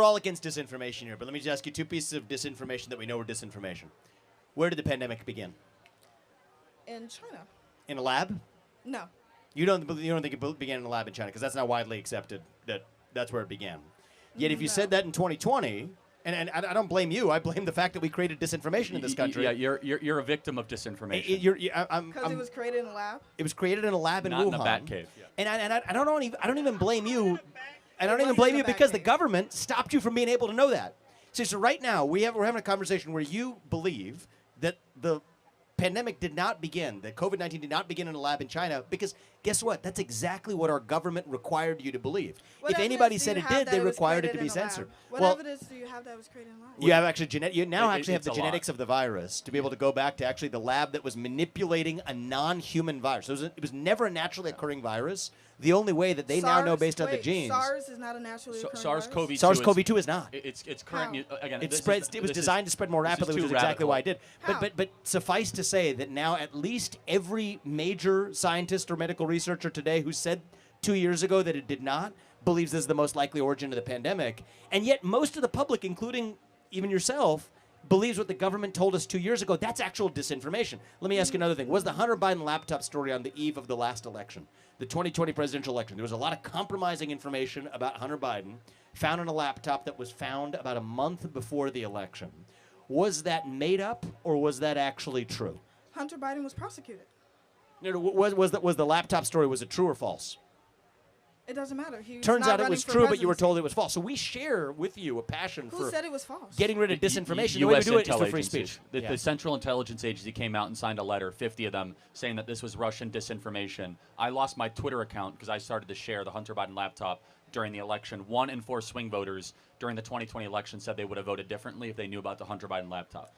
we're all against disinformation here, but let me just ask you two pieces of disinformation that we know are disinformation. Where did the pandemic begin? In China. In a lab? No. You don't think it began in a lab in China, because that's not widely accepted that that's where it began. Yet if you said that in 2020, and I don't blame you, I blame the fact that we created disinformation in this country. Yeah, you're a victim of disinformation. Because it was created in a lab? It was created in a lab in Not Wuhan. in a bat cave. Yeah. And I don't even blame you. I don't even blame you because the government stopped you from being able to know that. So right now we're having a conversation where you believe that the pandemic did not begin, that COVID-19 did not begin in a lab in China, because guess what? That's exactly what our government required you to believe. If anybody said it did, they required it to be censored. What evidence do you have that it was created in a lab? You have actually you now actually have the genetics of the virus to be able to go back to actually the lab that was manipulating a non-human virus. So it was never a naturally occurring virus. The only way that they now know based on the genes. SARS is not a naturally occurring SARS-CoV-2. SARS-CoV-2 is not. It's current. Again, It spreads. It was designed to spread more rapidly, which is exactly why it did. How? But suffice to say that now at least every major scientist or medical researcher today who said 2 years ago that it did not believes this is the most likely origin of the pandemic, and yet most of the public, including even yourself, believes what the government told us 2 years ago. That's actual disinformation. Let me ask you another thing. Was the Hunter Biden laptop story on the eve of the last election, the 2020 presidential election, there was a lot of compromising information about Hunter Biden found on a laptop that was found about a month before the election. Was that made up or was that actually true? Hunter Biden was prosecuted. No, was the laptop story, was it true or false? It doesn't matter. Turns out it was true, but you were told it was false. So we share with you a passion for said it was false? Getting rid of disinformation. The way we do it is for free speech. The Central Intelligence Agency came out and signed a letter, 50 of them, saying that this was Russian disinformation. I lost my Twitter account because I started to share the Hunter Biden laptop during the election. 1 in 4 swing voters during the 2020 election said they would have voted differently if they knew about the Hunter Biden laptop.